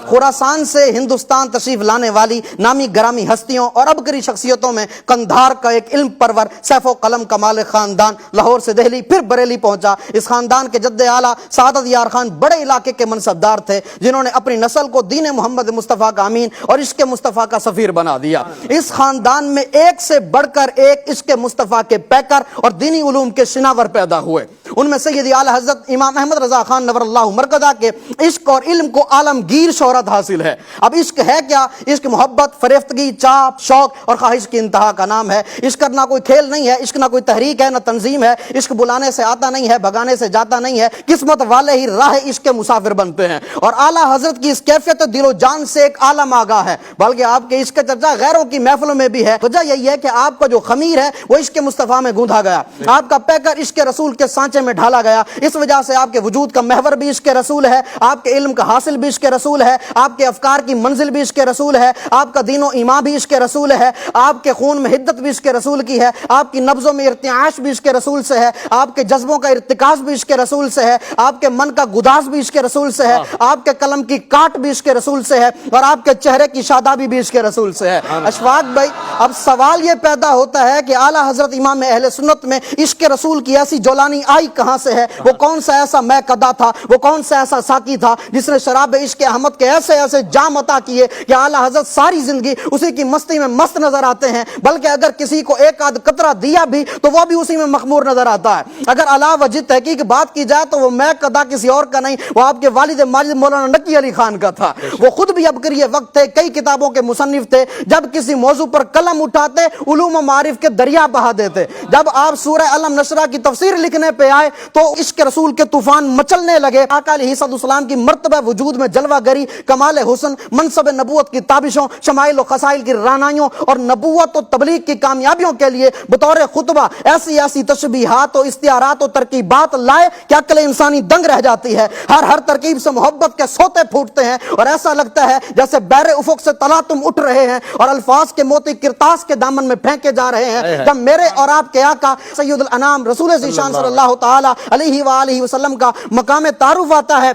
خراسان سے ہندوستان تشریف لانے والی نامی گرامی ہستیوں اور عبقری شخصیتوں میں قندھار کا ایک علم پرور سیف و قلم کمال خاندان لاہور سے دہلی پھر بریلی پہنچا۔ اس خاندان کے جد اعلیٰ سعادت یار خان بڑے علاقے کے منصبدار تھے، جنہوں نے اپنی نسل کو دین محمد مصطفیٰ کا امین اور عشق مصطفیٰ کا سفیر بنا دیا۔ اس خاندان میں ایک سے بڑھ کر ایک عشق مصطفیٰ کے پیکر اور دینی علوم کے شناور پیدا ہوئے۔ ان میں سید اعلیٰ حضرت امام احمد رضا خان نور اللہ مرکزہ کے عشق اور علم کو عالمگیر شہرت حاصل ہے۔ اب عشق ہے کیا؟ عشق محبت، فریفتگی، چاپ، شوق اور خواہش کی انتہا کا نام ہے۔ عشق نہ کوئی کھیل نہیں ہے، عشق نہ کوئی تحریک ہے، نہ تنظیم ہے۔ عشق بلانے سے آتا نہیں ہے، بھگانے سے جاتا نہیں ہے، قسمت والے ہی راہ عشق کے مسافر بنتے ہیں۔ اور اعلیٰ حضرت کی اس کیفیت دل و جان سے ایک عالم آگاہ ہے، بلکہ آپ کے عشق کا چرچا غیروں کی محفلوں میں بھی ہے۔ وجہ یہی ہے کہ آپ کا جو خمیر ہے وہ عشق مصطفیٰ میں گوندھا گیا، آپ کا پیکر عشق رسول کے سانچے میں ڈھالا گیا۔ اس وجہ سے آپ کے وجود کا محور بھی عشق رسول ہے، آپ کے علم کا حاصل بھی عشق رسول ہے، آپ کے افکار کی منزل بھی عشق رسول ہے، آپ کا دین و ایمان بھی عشق رسول ہے، آپ کے خون میں حدت بھی عشق رسول کی ہے، آپ کی نبضوں میں ارتعاش بھی عشق رسول سے ہے، آپ کے جذبوں کا ارتکاز بھی عشق رسول سے ہے، آپ کے من کا گداز بھی عشق رسول سے ہے، آپ کے قلم کی کاٹ بھی عشق رسول سے ہے، اور آپ کے چہرے کی شادابی بھی عشق رسول سے ہے۔ اشفاق بھائی، اب سوال یہ پیدا ہوتا ہے کہ اعلیٰ حضرت امام اہل سنت میں عشق رسول کی ایسی جولانی آئی کہاں سے ہے؟ وہ کون سا ایسا میں قدا تھا، وہ کون سا ایسا ساقی تھا جس نے شراب عشق احمد کے ایسے ایسے جام عطا کیے کہ اعلیٰ حضرت ساری زندگی اسی کی مستی میں مست نظر آتے ہیں، بلکہ اگر کسی کو ایک آدھ قطرہ دیا بھی تو وہ بھی اسی میں مخمور نظر آتا ہے۔ اگر علاوہ وجہ تحقیق بات کی جائے تو وہ میں قدا کسی اور کا نہیں، وہ آپ کے والد ماجد مولانا نقی علی خان کا تھا۔ وہ خود بھی عبقری وقت تھے، کئی کتابوں کے مصنف تھے، جب کسی موضوع پر قلم اٹھاتے علوم و معارف کے دریا بہا دیتے۔ جب آپ سورہ علم نشرہ کی تفسیر لکھنے پہ آئے تو عشق رسول کے طوفان مچلنے لگے۔ آقا علیہ السلام کی مرتبہ وجود میں جلوہ گری، کمال حسن، منصب نبوت کی تابشوں، شمائل و خصائل کی رانائیوں اور نبوت و تبلیغ کی کامیابیوں کے لیے بطور خطبہ ایسی ایسی تشبیہات و استعارات و ترکیبات لائے کہ عقل انسانی دنگ رہ جاتی ہے۔ ہر ترکیب سے محبت کے سوتے پھوٹتے ہیں اور ایسا لگتا ہے جیسے بحر افق سے تلاطم اٹھ رہے ہیں اور الفاظ کے موتی کرتاس کے دامن میں پھینکے جا رہے ہیں۔ جب میرے اور آپ کے آقا سید الانام رسول ذیشان صلی اللہ تعالی علیہ وآلہ وسلم کا مقام تعارف آتا ہے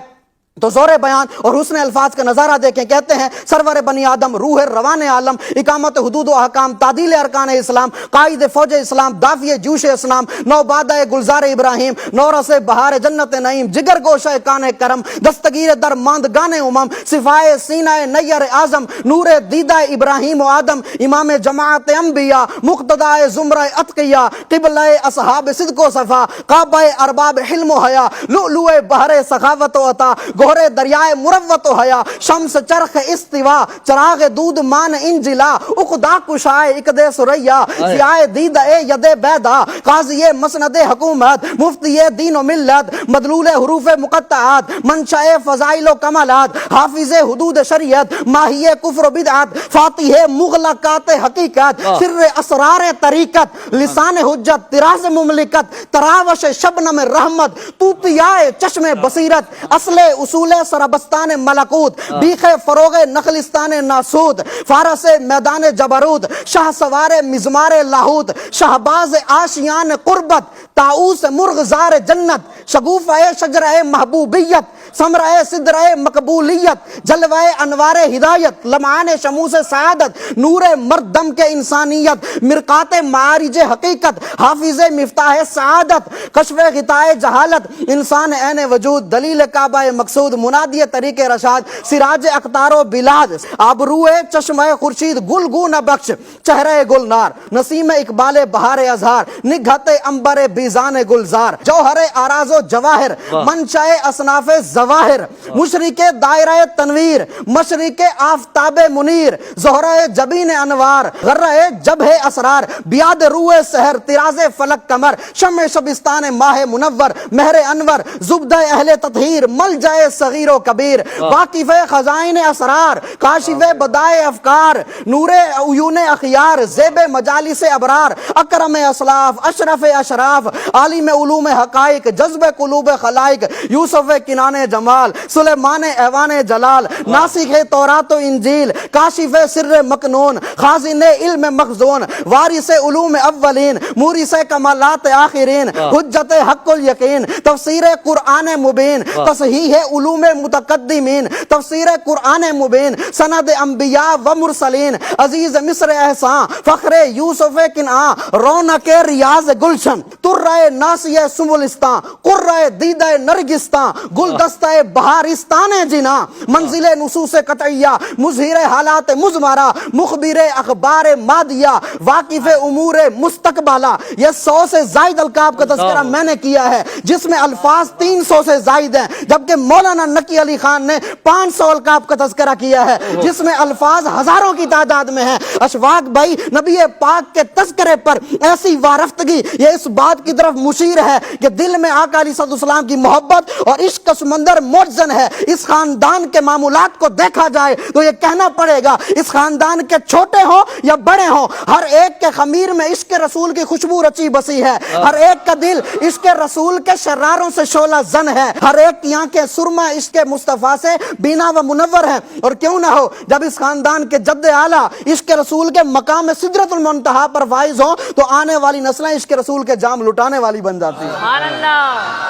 تو زور بیان اور حسن الفاظ کا نظارہ دیکھیں۔ کہتے ہیں سرور بنی آدم، روح روان عالم، اقامت حدود و احکام، تعدیل ارکان اسلام، قائد فوج اسلام، دافع جوش اسلام، نوبادہ گلزار ابراہیم، نورس بہار جنت نعیم، جگر گوشہ کان کرم، دستگیر در ماندگان امم، صفائے سینہ نیر اعظم، نور دیدہ ابراہیم و آدم، امام جماعت انبیاء، مقتدہ زمرہ اتقیاء، قبلہ اصحاب صدق و صفا، کعبہ ارباب حلم و حیا، لؤلؤ بحر سخاوت و عطا، گہرے دریائے مروت و حیا، شمس چرخ استوا، چراغ دود مان انجلا، اقدا کشائے اقدے سریا، ضیائے دید ید بیدا، قاضی مسند حکومت، مفتی دین و ملت، مدلول حروف مقطعات، منشاء فضائل و کمالات، حافظ حدود شریعت، ماہی کفر و بدعات، فاتح مغلقات حقیقت، سر اسرار طریقت، لسان حجت، طراز مملکت، تراوش شبنم رحمت، توتیائے چشم بصیرت، اصل اصول سربستان ملکوت، بیخ فروغ نخلستان ناسود، فارس میدان جبروت، شاہ سوار مزمار لاہوت، شہباز آشیان قربت، طاؤس مرغزار جنت، شگوفہ شجرہ محبوبیت، ثمرہ صدرہ مقبولیت، جلوہ انوار ہدایت، لمعان شموس سعادت، نور مردم کے انسانیت، مرقات معارج حقیقت، حافظ مفتاح سعادت، کشف غطاء جہالت، انسان عین وجود، دلیل کعبہ مقصود، منادی طریق رشاد، سراج اقطار و بلاد، آبروئے چشمہ خورشید، گلگون بخش، چہرہ گلنار، نسیم اقبال بہار ازہار، نگہت امبر بیزان گلزار، جوہر آراز و جواہر، منشاء اصناف ظواہر، مشرق دائرہ تنویر، مشرق آفتاب منیر، زہرہ جبین انوار، غرہ جبہ اسرار، بیاد روح سحر، طراز فلک قمر، شمع شبستان ماہ منور، مہر انور، زبدہ اہل تطہیر، مل جائے صغیر و کبیر، واقف خزائن اسرار، کاشف بدائے افکار، نور عیون اخیار، زیب مجالس ابرار، اکرم اسلاف، اشرف اشراف، عالم علوم حقائق، جذب قلوب خلائق، یوسف کنان جمال، سلیمان ایوان جلال، ناسخ تورات و انجیل، کاشف سر مکنون، خازن علم مخزون، وارث علوم اولین، مورث کمالات آخرین، حجت حق الیقین، تفسیر قرآن مبین، تصحیح علوم متقدمین، تفسیر قرآن مبین، سند انبیاء و مرسلین، عزیز مصر احسان، فخر یوسف کنعان، رونق ریاض گلشن، ترہ ناسی سمولستان، قرہ دیدہ نرگستان، گلدستہ بہارستان جنا، منزل نصوص قطعیہ، مظہر حالات مزمرہ، مخبر اخبار مادیہ، واقف امور مستقبلہ. یہ 100 سے زائد القاب کا تذکرہ میں نے کیا ہے، جس میں الفاظ 300 سے زائد ہیں، جبکہ مولانا نقی علی خان نے 500 القاب کا تذکرہ کیا ہے، جس میں الفاظ ہزاروں کی تعداد میں ہیں. اشفاق بھائی، نبی پاک کے تذکرے پر ایسی وارفتگی یہ اس بات کی طرف مشیر ہے کہ دل میں آقا علیہ السلام کی محبت اور عشق کا سمندر موجزن ہے. اس خاندان کے معمولات کو دیکھا جائے تو یہ کہنا پڑے گا، اس خاندان کے چھوٹے ہوں یا بڑے ہوں، ہر ایک کے خمیر میں عشق رسول کی خوشبو رچی بسی ہے، ہر ایک کا دل عشق رسول کے شراروں سے شعلہ زن ہے، ہر ایک کی آنکھیں سرما عشق مصطفیٰ سے بینا و منور ہیں. اور کیوں نہ ہو، جب اس خاندان کے جد اعلیٰ عشق رسول کے مقام سدرۃ المنتہا پر فائز ہوں تو آنے والی نسلیں عشق رسول کے جام لٹانے والی بن جاتی ہیں. سبحان اللہ.